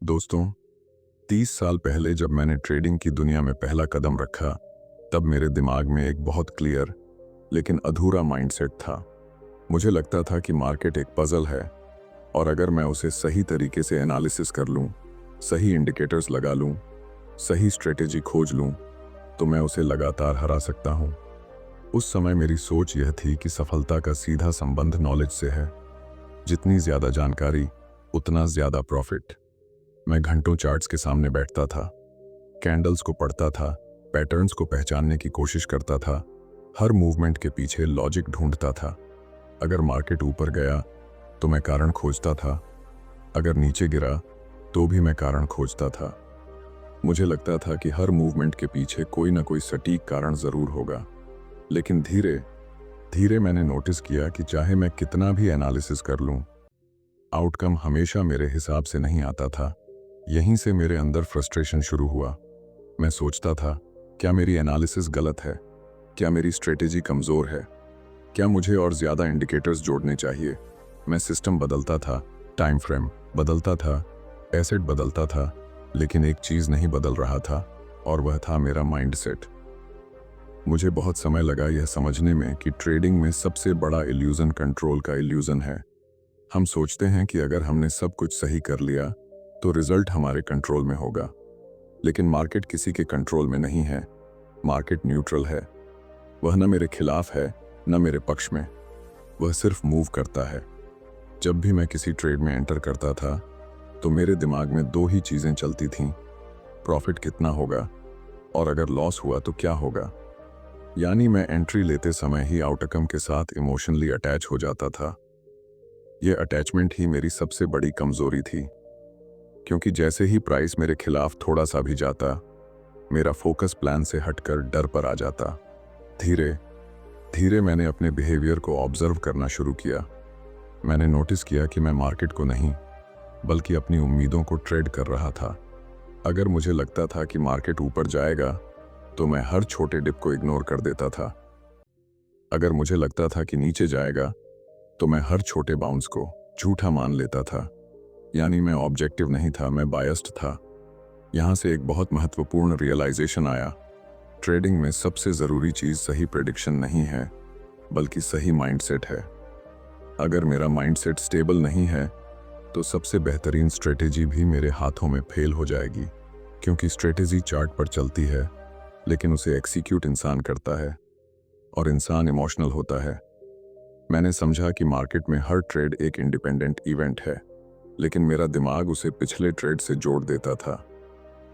दोस्तों, 30 साल पहले जब मैंने ट्रेडिंग की दुनिया में पहला कदम रखा, तब मेरे दिमाग में एक बहुत क्लियर लेकिन अधूरा माइंडसेट था। मुझे लगता था कि मार्केट एक पजल है और अगर मैं उसे सही तरीके से एनालिसिस कर लूं, सही इंडिकेटर्स लगा लूं, सही स्ट्रेटेजी खोज लूं, तो मैं उसे लगातार हरा सकता हूं। उस समय मेरी सोच यह थी कि सफलता का सीधा संबंध नॉलेज से है। जितनी ज्यादा जानकारी, उतना ज्यादा प्रॉफिट। मैं घंटों चार्ट्स के सामने बैठता था, कैंडल्स को पढ़ता था, पैटर्न्स को पहचानने की कोशिश करता था, हर मूवमेंट के पीछे लॉजिक ढूंढता था। अगर मार्केट ऊपर गया तो मैं कारण खोजता था, अगर नीचे गिरा तो भी मैं कारण खोजता था। मुझे लगता था कि हर मूवमेंट के पीछे कोई ना कोई सटीक कारण जरूर होगा। लेकिन धीरे धीरे मैंने नोटिस किया कि चाहे मैं कितना भी एनालिसिस कर लूं, आउटकम हमेशा मेरे हिसाब से नहीं आता था। यहीं से मेरे अंदर फ्रस्ट्रेशन शुरू हुआ। मैं सोचता था, क्या मेरी एनालिसिस गलत है? क्या मेरी स्ट्रेटेजी कमज़ोर है? क्या मुझे और ज़्यादा इंडिकेटर्स जोड़ने चाहिए? मैं सिस्टम बदलता था, टाइम फ्रेम बदलता था, एसेट बदलता था, लेकिन एक चीज़ नहीं बदल रहा था, और वह था मेरा माइंडसेट। मुझे बहुत समय लगा यह समझने में कि ट्रेडिंग में सबसे बड़ा इल्यूज़न कंट्रोल का इल्यूज़न है। हम सोचते हैं कि अगर हमने सब कुछ सही कर लिया तो रिजल्ट हमारे कंट्रोल में होगा, लेकिन मार्केट किसी के कंट्रोल में नहीं है। मार्केट न्यूट्रल है। वह न मेरे खिलाफ है, न मेरे पक्ष में। वह सिर्फ मूव करता है। जब भी मैं किसी ट्रेड में एंटर करता था तो मेरे दिमाग में दो ही चीजें चलती थीं, प्रॉफिट कितना होगा और अगर लॉस हुआ तो क्या होगा। यानी मैं एंट्री लेते समय ही आउटकम के साथ इमोशनली अटैच हो जाता था। यह अटैचमेंट ही मेरी सबसे बड़ी कमजोरी थी, क्योंकि जैसे ही प्राइस मेरे खिलाफ थोड़ा सा भी जाता, मेरा फोकस प्लान से हटकर डर पर आ जाता। धीरे धीरे मैंने अपने बिहेवियर को ऑब्जर्व करना शुरू किया। मैंने नोटिस किया कि मैं मार्केट को नहीं, बल्कि अपनी उम्मीदों को ट्रेड कर रहा था। अगर मुझे लगता था कि मार्केट ऊपर जाएगा तो मैं हर छोटे डिप को इग्नोर कर देता था। अगर मुझे लगता था कि नीचे जाएगा तो मैं हर छोटे बाउंस को झूठा मान लेता था। यानी मैं ऑब्जेक्टिव नहीं था, मैं बायस्ड था। यहाँ से एक बहुत महत्वपूर्ण रियलाइजेशन आया। ट्रेडिंग में सबसे ज़रूरी चीज़ सही प्रेडिक्शन नहीं है, बल्कि सही माइंडसेट है। अगर मेरा माइंडसेट स्टेबल नहीं है तो सबसे बेहतरीन स्ट्रेटेजी भी मेरे हाथों में फेल हो जाएगी, क्योंकि स्ट्रेटेजी चार्ट पर चलती है, लेकिन उसे एक्सिक्यूट इंसान करता है, और इंसान इमोशनल होता है। मैंने समझा कि मार्केट में हर ट्रेड एक इंडिपेंडेंट इवेंट है, लेकिन मेरा दिमाग उसे पिछले ट्रेड से जोड़ देता था।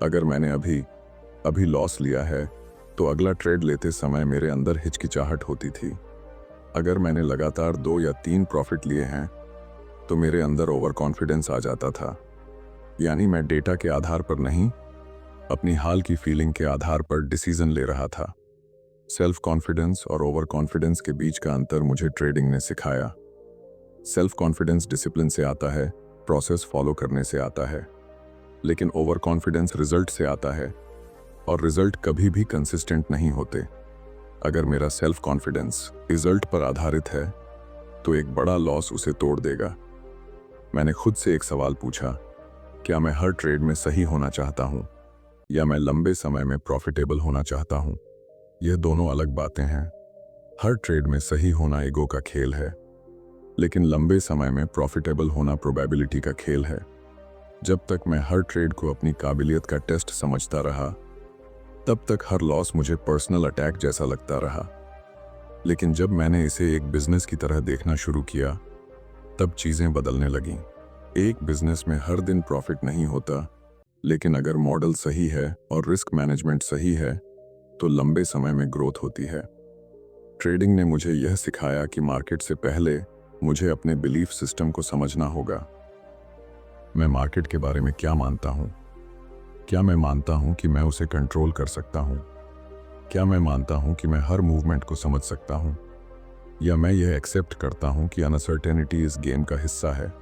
अगर मैंने अभी अभी लॉस लिया है तो अगला ट्रेड लेते समय मेरे अंदर हिचकिचाहट होती थी। अगर मैंने लगातार 2 या 3 प्रॉफिट लिए हैं तो मेरे अंदर ओवर कॉन्फिडेंस आ जाता था। यानी मैं डेटा के आधार पर नहीं, अपनी हाल की फीलिंग के आधार पर डिसीजन ले रहा था। सेल्फ कॉन्फिडेंस और ओवर कॉन्फिडेंस के बीच का अंतर मुझे ट्रेडिंग ने सिखाया। सेल्फ कॉन्फिडेंस डिसिप्लिन से आता है, प्रोसेस फॉलो करने से आता है, लेकिन ओवर कॉन्फिडेंस रिजल्ट से आता है, और रिजल्ट कभी भी कंसिस्टेंट नहीं होते। अगर मेरा सेल्फ कॉन्फिडेंस रिजल्ट पर आधारित है तो एक बड़ा लॉस उसे तोड़ देगा। मैंने खुद से एक सवाल पूछा, क्या मैं हर ट्रेड में सही होना चाहता हूं, या मैं लंबे समय में प्रॉफिटेबल होना चाहता हूं? यह दोनों अलग बातें हैं। हर ट्रेड में सही होना ईगो का खेल है, लेकिन लंबे समय में प्रॉफिटेबल होना प्रोबेबिलिटी का खेल है। जब तक मैं हर ट्रेड को अपनी काबिलियत का टेस्ट समझता रहा, तब तक हर लॉस मुझे पर्सनल अटैक जैसा लगता रहा। लेकिन जब मैंने इसे एक बिजनेस की तरह देखना शुरू किया, तब चीजें बदलने लगीं। एक बिजनेस में हर दिन प्रॉफिट नहीं होता, लेकिन अगर मॉडल सही है और रिस्क मैनेजमेंट सही है तो लंबे समय में ग्रोथ होती है। ट्रेडिंग ने मुझे यह सिखाया कि मार्केट से पहले मुझे अपने बिलीफ सिस्टम को समझना होगा। मैं मार्केट के बारे में क्या मानता हूँ? क्या मैं मानता हूँ कि मैं उसे कंट्रोल कर सकता हूँ? क्या मैं मानता हूँ कि मैं हर मूवमेंट को समझ सकता हूँ? या मैं यह एक्सेप्ट करता हूँ कि अनसर्टेनिटी इस गेम का हिस्सा है?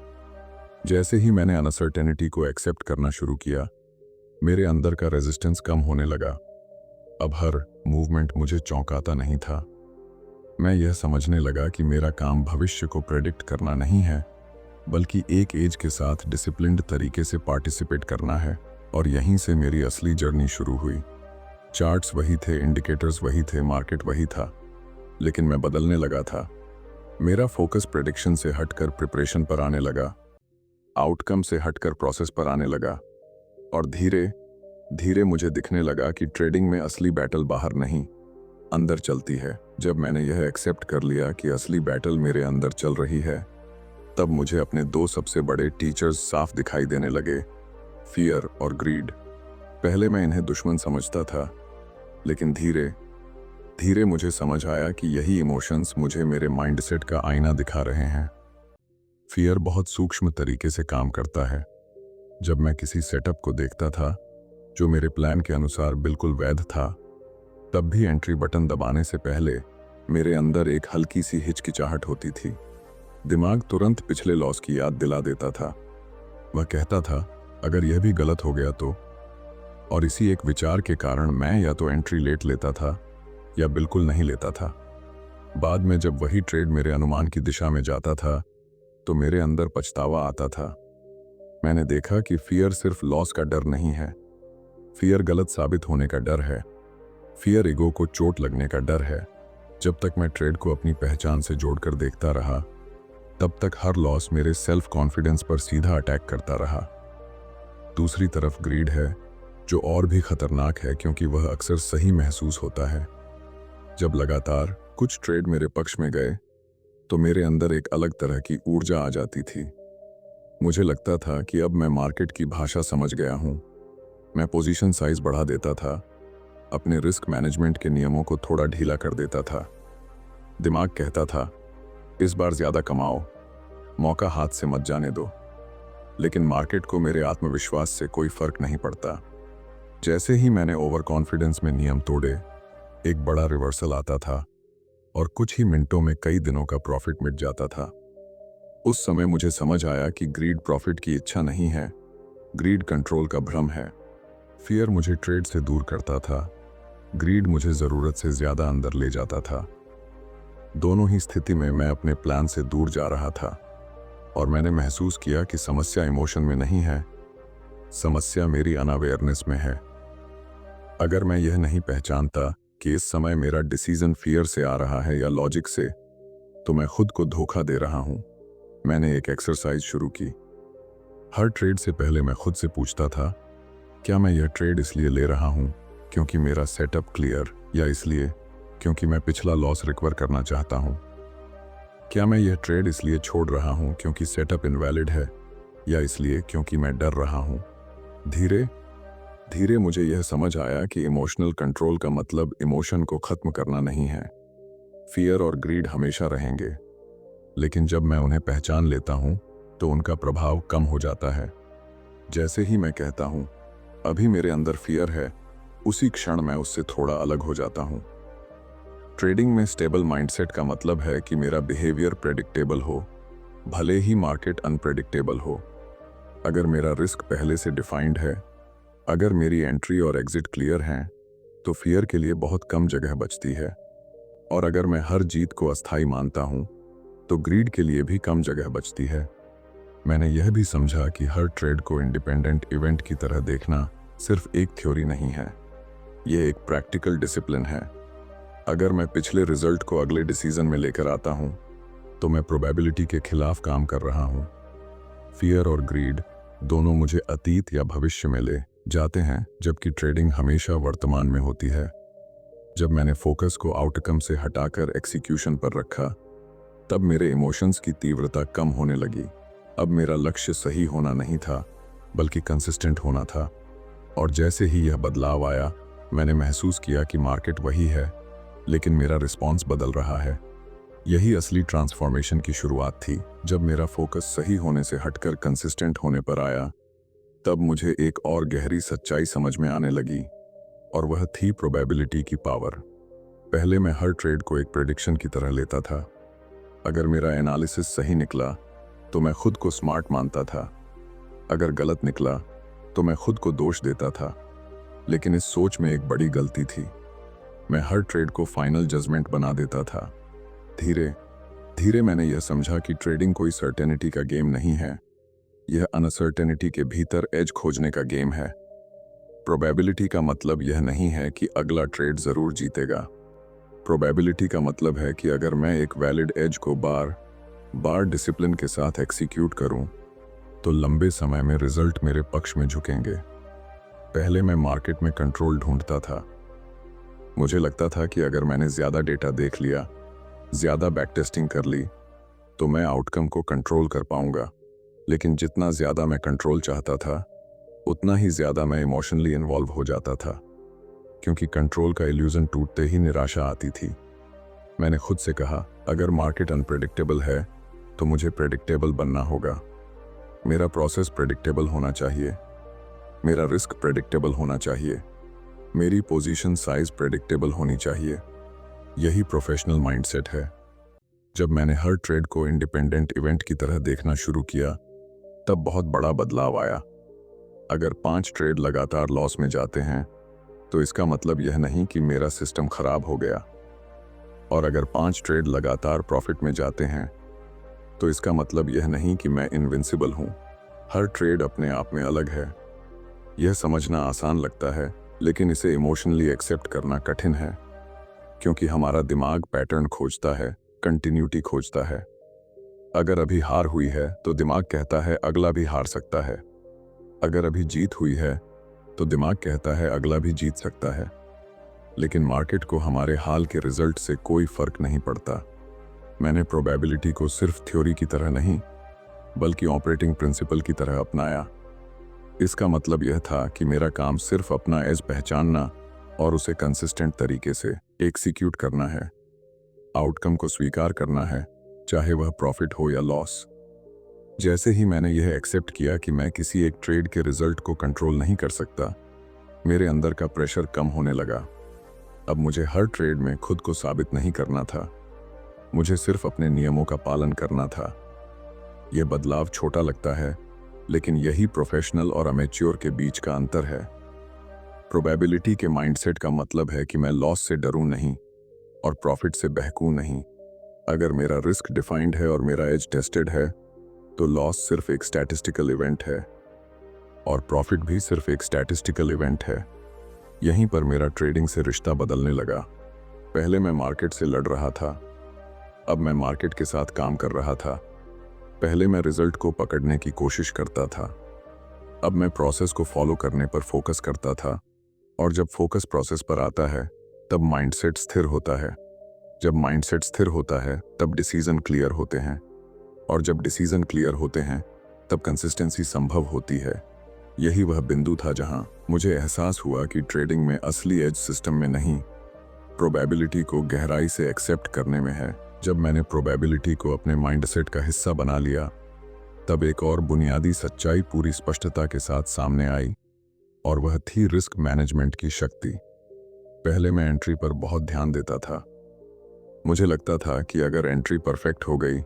जैसे ही मैंने अनसर्टेनिटी को एक्सेप्ट करना शुरू किया, मेरे अंदर का रेजिस्टेंस कम होने लगा। अब हर मूवमेंट मुझे चौंकाता नहीं था। मैं यह समझने लगा कि मेरा काम भविष्य को प्रेडिक्ट करना नहीं है, बल्कि एक एज के साथ डिसिप्लिन्ड तरीके से पार्टिसिपेट करना है। और यहीं से मेरी असली जर्नी शुरू हुई। चार्ट्स वही थे, इंडिकेटर्स वही थे, मार्केट वही था, लेकिन मैं बदलने लगा था। मेरा फोकस प्रेडिक्शन से हटकर प्रिपरेशन पर आने लगा, आउटकम से हटकर प्रोसेस पर आने लगा। और धीरे धीरे मुझे दिखने लगा कि ट्रेडिंग में असली बैटल बाहर नहीं, अंदर चलती है। जब मैंने यह एक्सेप्ट कर लिया कि असली बैटल मेरे अंदर चल रही है, तब मुझे अपने दो सबसे बड़े टीचर्स साफ दिखाई देने लगे, फियर और ग्रीड। पहले मैं इन्हें दुश्मन समझता था, लेकिन धीरे धीरे मुझे समझ आया कि यही इमोशंस मुझे मेरे माइंडसेट का आईना दिखा रहे हैं। फियर बहुत सूक्ष्म तरीके से काम करता है। जब मैं किसी सेटअप को देखता था जो मेरे प्लान के अनुसार बिल्कुल वैध था, तब भी एंट्री बटन दबाने से पहले मेरे अंदर एक हल्की सी हिचकिचाहट होती थी। दिमाग तुरंत पिछले लॉस की याद दिला देता था। वह कहता था, अगर यह भी गलत हो गया तो। और इसी एक विचार के कारण मैं या तो एंट्री लेट लेता था या बिल्कुल नहीं लेता था। बाद में जब वही ट्रेड मेरे अनुमान की दिशा में जाता था, तो मेरे अंदर पछतावा आता था। मैंने देखा कि फियर सिर्फ लॉस का डर नहीं है, फियर गलत साबित होने का डर है, फियर ईगो को चोट लगने का डर है। जब तक मैं ट्रेड को अपनी पहचान से जोड़कर देखता रहा, तब तक हर लॉस मेरे सेल्फ कॉन्फिडेंस पर सीधा अटैक करता रहा। दूसरी तरफ ग्रीड है, जो और भी खतरनाक है, क्योंकि वह अक्सर सही महसूस होता है। जब लगातार कुछ ट्रेड मेरे पक्ष में गए, तो मेरे अंदर एक अलग तरह की ऊर्जा आ जाती थी। मुझे लगता था कि अब मैं मार्केट की भाषा समझ गया हूं। मैं पोजीशन साइज बढ़ा देता था, अपने रिस्क मैनेजमेंट के नियमों को थोड़ा ढीला कर देता था। दिमाग कहता था, इस बार ज्यादा कमाओ, मौका हाथ से मत जाने दो। लेकिन मार्केट को मेरे आत्मविश्वास से कोई फर्क नहीं पड़ता। जैसे ही मैंने ओवर कॉन्फिडेंस में नियम तोड़े, एक बड़ा रिवर्सल आता था और कुछ ही मिनटों में कई दिनों का प्रॉफिट मिट जाता था। उस समय मुझे समझ आया कि ग्रीड प्रॉफिट की इच्छा नहीं है, ग्रीड कंट्रोल का भ्रम है। फियर मुझे ट्रेड से दूर करता था, ग्रीड मुझे जरूरत से ज्यादा अंदर ले जाता था। दोनों ही स्थिति में मैं अपने प्लान से दूर जा रहा था। और मैंने महसूस किया कि समस्या इमोशन में नहीं है, समस्या मेरी अनअवेयरनेस में है। अगर मैं यह नहीं पहचानता कि इस समय मेरा डिसीजन फियर से आ रहा है या लॉजिक से, तो मैं खुद को धोखा दे रहा हूं। मैंने एक एक्सरसाइज शुरू की। हर ट्रेड से पहले मैं खुद से पूछता था, क्या मैं यह ट्रेड इसलिए ले रहा हूं क्योंकि मेरा सेटअप क्लियर, या इसलिए क्योंकि मैं पिछला लॉस रिकवर करना चाहता हूं? क्या मैं यह ट्रेड इसलिए छोड़ रहा हूं क्योंकि सेटअप इनवैलिड है, या इसलिए क्योंकि मैं डर रहा हूं? धीरे धीरे मुझे यह समझ आया कि इमोशनल कंट्रोल का मतलब इमोशन को खत्म करना नहीं है। फियर और ग्रीड हमेशा रहेंगे, लेकिन जब मैं उन्हें पहचान लेता हूं, तो उनका प्रभाव कम हो जाता है। जैसे ही मैं कहता हूं, अभी मेरे अंदर फियर है, उसी क्षण मैं उससे थोड़ा अलग हो जाता हूं। ट्रेडिंग में स्टेबल माइंडसेट का मतलब है कि मेरा बिहेवियर प्रेडिक्टेबल हो, भले ही मार्केट अनप्रेडिक्टेबल हो। अगर मेरा रिस्क पहले से डिफाइंड है, अगर मेरी एंट्री और एग्जिट क्लियर हैं, तो फियर के लिए बहुत कम जगह बचती है। और अगर मैं हर जीत को अस्थायी मानता हूं, तो ग्रीड के लिए भी कम जगह बचती है। मैंने यह भी समझा कि हर ट्रेड को इंडिपेंडेंट इवेंट की तरह देखना सिर्फ एक थ्योरी नहीं है, यह एक प्रैक्टिकल डिसिप्लिन है। अगर मैं पिछले रिजल्ट को अगले डिसीजन में लेकर आता हूं, तो मैं प्रोबेबिलिटी के खिलाफ काम कर रहा हूं। फियर और ग्रीड दोनों मुझे अतीत या भविष्य में ले जाते हैं, जबकि ट्रेडिंग हमेशा वर्तमान में होती है। जब मैंने फोकस को आउटकम से हटाकर एक्सिक्यूशन पर रखा, तब मेरे इमोशंस की तीव्रता कम होने लगी। अब मेरा लक्ष्य सही होना नहीं था, बल्कि कंसिस्टेंट होना था। और जैसे ही यह बदलाव आया, मैंने महसूस किया कि मार्केट वही है, लेकिन मेरा रिस्पॉन्स बदल रहा है। यही असली ट्रांसफॉर्मेशन की शुरुआत थी। जब मेरा फोकस सही होने से हटकर कंसिस्टेंट होने पर आया, तब मुझे एक और गहरी सच्चाई समझ में आने लगी, और वह थी प्रोबेबिलिटी की पावर। पहले मैं हर ट्रेड को एक प्रेडिक्शन की तरह लेता था। अगर मेरा एनालिसिस सही निकला, तो मैं खुद को स्मार्ट मानता था। अगर गलत निकला, तो मैं खुद को दोष देता था। लेकिन इस सोच में एक बड़ी गलती थी। मैं हर ट्रेड को फाइनल जजमेंट बना देता था। धीरे धीरे मैंने यह समझा कि ट्रेडिंग कोई सर्टेनिटी का गेम नहीं है, यह अनसर्टेनिटी के भीतर एज खोजने का गेम है। प्रोबेबिलिटी का मतलब यह नहीं है कि अगला ट्रेड जरूर जीतेगा। प्रोबेबिलिटी का मतलब है कि अगर मैं एक वैलिड एज को बार बार डिसिप्लिन के साथ एक्सिक्यूट करूं, तो लंबे समय में रिजल्ट मेरे पक्ष में झुकेंगे। पहले मैं मार्केट में कंट्रोल ढूंढता था। मुझे लगता था कि अगर मैंने ज्यादा डेटा देख लिया, ज्यादा बैक टेस्टिंग कर ली, तो मैं आउटकम को कंट्रोल कर पाऊंगा। लेकिन जितना ज्यादा मैं कंट्रोल चाहता था, उतना ही ज्यादा मैं इमोशनली इन्वॉल्व हो जाता था, क्योंकि कंट्रोल का इल्यूजन टूटते ही निराशा आती थी। मैंने खुद से कहा, अगर मार्केट अनप्रेडिक्टेबल है तो मुझे प्रेडिक्टेबल बनना होगा। मेरा प्रोसेस प्रेडिक्टेबल होना चाहिए, मेरा रिस्क प्रेडिक्टेबल होना चाहिए, मेरी पोजीशन साइज प्रेडिक्टेबल होनी चाहिए। यही प्रोफेशनल माइंडसेट है। जब मैंने हर ट्रेड को इंडिपेंडेंट इवेंट की तरह देखना शुरू किया, तब बहुत बड़ा बदलाव आया। अगर 5 ट्रेड लगातार लॉस में जाते हैं, तो इसका मतलब यह नहीं कि मेरा सिस्टम खराब हो गया। और अगर 5 ट्रेड लगातार प्रॉफिट में जाते हैं, तो इसका मतलब यह नहीं कि मैं इनविंसिबल हूं। हर ट्रेड अपने आप में अलग है। यह समझना आसान लगता है, लेकिन इसे इमोशनली एक्सेप्ट करना कठिन है, क्योंकि हमारा दिमाग पैटर्न खोजता है, कंटिन्यूटी खोजता है। अगर अभी हार हुई है तो दिमाग कहता है अगला भी हार सकता है। अगर अभी जीत हुई है तो दिमाग कहता है अगला भी जीत सकता है। लेकिन मार्केट को हमारे हाल के रिजल्ट से कोई फर्क नहीं पड़ता। मैंने प्रोबेबिलिटी को सिर्फ थ्योरी की तरह नहीं, बल्कि ऑपरेटिंग प्रिंसिपल की तरह अपनाया। इसका मतलब यह था कि मेरा काम सिर्फ अपना एज पहचानना और उसे कंसिस्टेंट तरीके से एग्जीक्यूट करना है। आउटकम को स्वीकार करना है, चाहे वह प्रॉफिट हो या लॉस। जैसे ही मैंने यह एक्सेप्ट किया कि मैं किसी एक ट्रेड के रिजल्ट को कंट्रोल नहीं कर सकता, मेरे अंदर का प्रेशर कम होने लगा। अब मुझे हर ट्रेड में खुद को साबित नहीं करना था, मुझे सिर्फ अपने नियमों का पालन करना था। यह बदलाव छोटा लगता है, लेकिन यही प्रोफेशनल और अमेच्योर के बीच का अंतर है। प्रोबेबिलिटी के माइंडसेट का मतलब है कि मैं लॉस से डरूं नहीं और प्रॉफिट से बहकूं नहीं। अगर मेरा रिस्क डिफाइंड है और मेरा एज टेस्टेड है, तो लॉस सिर्फ एक स्टैटिस्टिकल इवेंट है और प्रॉफिट भी सिर्फ एक स्टैटिस्टिकल इवेंट है। यहीं पर मेरा ट्रेडिंग से रिश्ता बदलने लगा। पहले मैं मार्केट से लड़ रहा था, अब मैं मार्केट के साथ काम कर रहा था। पहले मैं रिजल्ट को पकड़ने की कोशिश करता था, अब मैं प्रोसेस को फॉलो करने पर फोकस करता था। और जब फोकस प्रोसेस पर आता है, तब माइंडसेट स्थिर होता है। जब माइंडसेट स्थिर होता है, तब डिसीजन क्लियर होते हैं, और जब डिसीजन क्लियर होते हैं, तब कंसिस्टेंसी संभव होती है। यही वह बिंदु था जहां मुझे एहसास हुआ कि ट्रेडिंग में असली एज सिस्टम में नहीं, प्रोबेबिलिटी को गहराई से एक्सेप्ट करने में है। जब मैंने प्रोबेबिलिटी को अपने माइंडसेट का हिस्सा बना लिया, तब एक और बुनियादी सच्चाई पूरी स्पष्टता के साथ सामने आई, और वह थी रिस्क मैनेजमेंट की शक्ति। पहले मैं एंट्री पर बहुत ध्यान देता था। मुझे लगता था कि अगर एंट्री परफेक्ट हो गई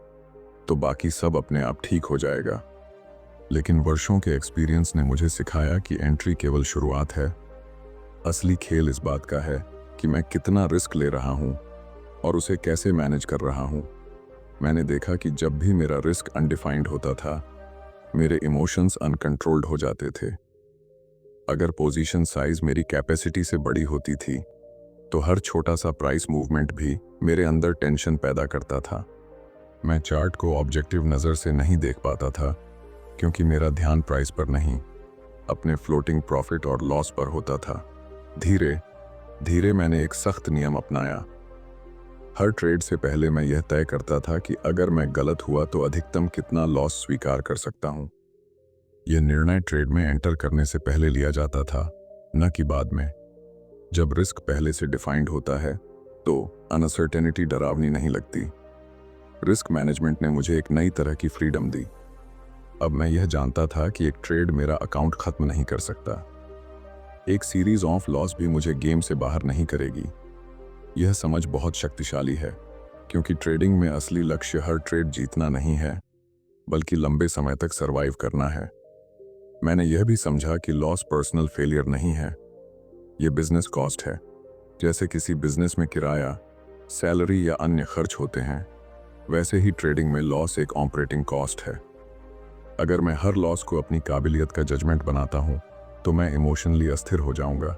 तो बाकी सब अपने आप ठीक हो जाएगा। लेकिन वर्षों के एक्सपीरियंस ने मुझे सिखाया कि एंट्री केवल शुरुआत है। असली खेल इस बात का है कि मैं कितना रिस्क ले रहा हूं और उसे कैसे मैनेज कर रहा हूं। मैंने देखा कि जब भी मेरा रिस्क अनडिफाइंड होता था, मेरे इमोशंस अनकंट्रोल्ड हो जाते थे। अगर पोजीशन साइज मेरी कैपेसिटी से बड़ी होती थी, तो हर छोटा सा प्राइस मूवमेंट भी मेरे अंदर टेंशन पैदा करता था। मैं चार्ट को ऑब्जेक्टिव नज़र से नहीं देख पाता था, क्योंकि मेरा ध्यान प्राइस पर नहीं, अपने फ्लोटिंग प्रॉफिट और लॉस पर होता था। धीरे धीरे मैंने एक सख्त नियम अपनाया। हर ट्रेड से पहले मैं यह तय करता था कि अगर मैं गलत हुआ तो अधिकतम कितना लॉस स्वीकार कर सकता हूं। यह निर्णय ट्रेड में एंटर करने से पहले लिया जाता था, न कि बाद में। जब रिस्क पहले से डिफाइंड होता है, तो अनसर्टेनिटी डरावनी नहीं लगती। रिस्क मैनेजमेंट ने मुझे एक नई तरह की फ्रीडम दी। अब मैं यह जानता था कि एक ट्रेड मेरा अकाउंट खत्म नहीं कर सकता। एक सीरीज ऑफ लॉस भी मुझे गेम से बाहर नहीं करेगी। यह समझ बहुत शक्तिशाली है, क्योंकि ट्रेडिंग में असली लक्ष्य हर ट्रेड जीतना नहीं है, बल्कि लंबे समय तक सरवाइव करना है। मैंने यह भी समझा कि लॉस पर्सनल फेलियर नहीं है, यह बिजनेस कॉस्ट है। जैसे किसी बिजनेस में किराया, सैलरी या अन्य खर्च होते हैं, वैसे ही ट्रेडिंग में लॉस एक ऑपरेटिंग कॉस्ट है। अगर मैं हर लॉस को अपनी काबिलियत का जजमेंट बनाता हूँ तो मैं इमोशनली अस्थिर हो जाऊंगा,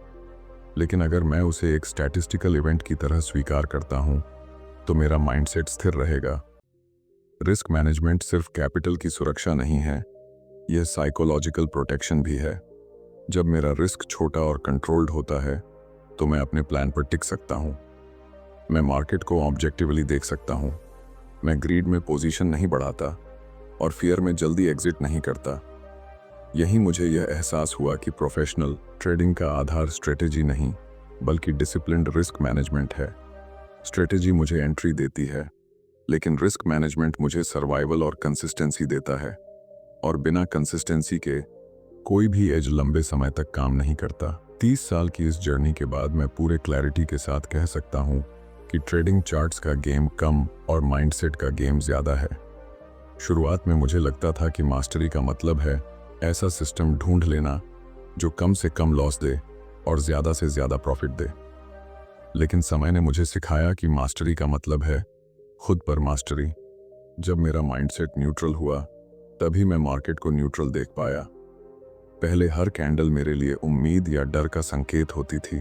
लेकिन अगर मैं उसे एक स्टैटिस्टिकल इवेंट की तरह स्वीकार करता हूँ तो मेरा माइंडसेट स्थिर रहेगा। रिस्क मैनेजमेंट सिर्फ कैपिटल की सुरक्षा नहीं है, यह साइकोलॉजिकल प्रोटेक्शन भी है। जब मेरा रिस्क छोटा और कंट्रोल्ड होता है तो मैं अपने प्लान पर टिक सकता हूँ। मैं मार्केट को ऑब्जेक्टिवली देख सकता हूँ। मैं ग्रीड में पोजीशन नहीं बढ़ाता और फियर में जल्दी एग्जिट नहीं करता। यही मुझे यह एहसास हुआ कि प्रोफेशनल ट्रेडिंग का आधार स्ट्रेटेजी नहीं बल्कि डिसिप्लिन्ड रिस्क मैनेजमेंट है। स्ट्रेटेजी मुझे एंट्री देती है, लेकिन रिस्क मैनेजमेंट मुझे सर्वाइवल और कंसिस्टेंसी देता है, और बिना कंसिस्टेंसी के कोई भी एज लंबे समय तक काम नहीं करता। 30 साल की इस जर्नी के बाद मैं पूरे क्लैरिटी के साथ कह सकता हूँ कि ट्रेडिंग चार्ट्स का गेम कम और माइंडसेट का गेम ज़्यादा है। शुरुआत में मुझे लगता था कि मास्टरी का मतलब है ऐसा सिस्टम ढूंढ लेना जो कम से कम लॉस दे और ज़्यादा से ज़्यादा प्रॉफिट दे, लेकिन समय ने मुझे सिखाया कि मास्टरी का मतलब है खुद पर मास्टरी। जब मेरा माइंडसेट न्यूट्रल हुआ तभी मैं मार्केट को न्यूट्रल देख पाया। पहले हर कैंडल मेरे लिए उम्मीद या डर का संकेत होती थी,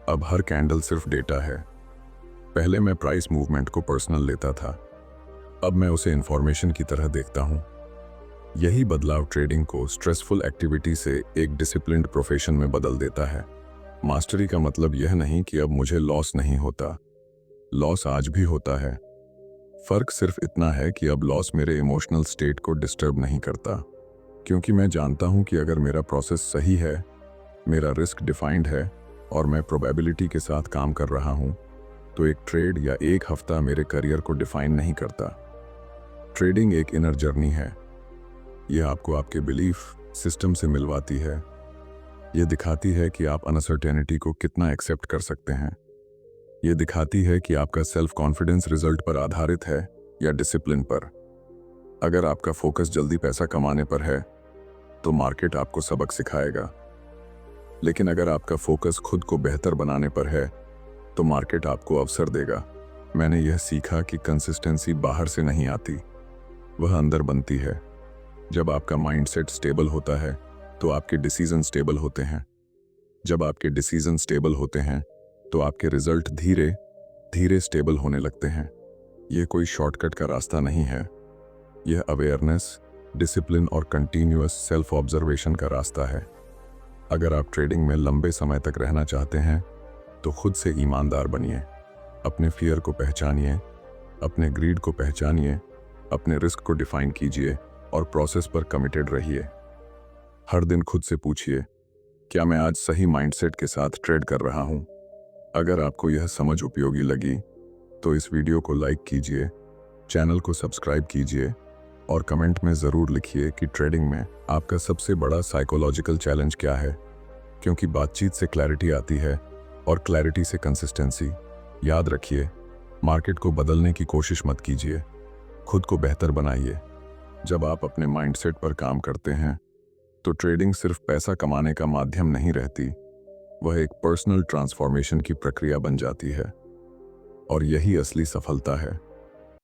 अब हर कैंडल सिर्फ डेटा है। पहले मैं प्राइस मूवमेंट को पर्सनल लेता था, अब मैं उसे इंफॉर्मेशन की तरह देखता हूँ। यही बदलाव ट्रेडिंग को स्ट्रेसफुल एक्टिविटी से एक डिसिप्लिन्ड प्रोफेशन में बदल देता है। मास्टरी का मतलब यह नहीं कि अब मुझे लॉस नहीं होता, लॉस आज भी होता है। फर्क सिर्फ इतना है कि अब लॉस मेरे इमोशनल स्टेट को डिस्टर्ब नहीं करता, क्योंकि मैं जानता हूं कि अगर मेरा प्रोसेस सही है, मेरा रिस्क डिफाइंड है और मैं प्रोबेबिलिटी के साथ काम कर रहा हूं, तो एक ट्रेड या एक हफ्ता मेरे करियर को डिफाइन नहीं करता। ट्रेडिंग एक इनर जर्नी है। यह आपको आपके बिलीफ सिस्टम से मिलवाती है। यह दिखाती है कि आप अनसर्टेनिटी को कितना एक्सेप्ट कर सकते हैं। यह दिखाती है कि आपका सेल्फ कॉन्फिडेंस रिजल्ट पर आधारित है या डिसिप्लिन पर। अगर आपका फोकस जल्दी पैसा कमाने पर है तो मार्केट आपको सबक सिखाएगा, लेकिन अगर आपका फोकस खुद को बेहतर बनाने पर है तो मार्केट आपको अवसर देगा। मैंने यह सीखा कि कंसिस्टेंसी बाहर से नहीं आती, वह अंदर बनती है। जब आपका माइंडसेट स्टेबल होता है तो आपके डिसीजन स्टेबल होते हैं। जब आपके डिसीजन स्टेबल होते हैं तो आपके रिजल्ट धीरे धीरे स्टेबल होने लगते हैं। यह कोई शॉर्टकट का रास्ता नहीं है, यह अवेयरनेस, डिसिप्लिन और कंटिन्यूअस सेल्फ ऑब्जर्वेशन का रास्ता है। अगर आप ट्रेडिंग में लंबे समय तक रहना चाहते हैं तो खुद से ईमानदार बनिए। अपने फियर को पहचानिए, अपने ग्रीड को पहचानिए, अपने रिस्क को डिफाइन कीजिए और प्रोसेस पर कमिटेड रहिए। हर दिन खुद से पूछिए, क्या मैं आज सही माइंडसेट के साथ ट्रेड कर रहा हूं? अगर आपको यह समझ उपयोगी लगी तो इस वीडियो को लाइक कीजिए, चैनल को सब्सक्राइब कीजिए और कमेंट में ज़रूर लिखिए कि ट्रेडिंग में आपका सबसे बड़ा साइकोलॉजिकल चैलेंज क्या है, क्योंकि बातचीत से क्लैरिटी आती है और क्लैरिटी से कंसिस्टेंसी। याद रखिए, मार्केट को बदलने की कोशिश मत कीजिए, खुद को बेहतर बनाइए। जब आप अपने माइंडसेट पर काम करते हैं तो ट्रेडिंग सिर्फ पैसा कमाने का माध्यम नहीं रहती, वह एक पर्सनल ट्रांसफॉर्मेशन की प्रक्रिया बन जाती है, और यही असली सफलता है।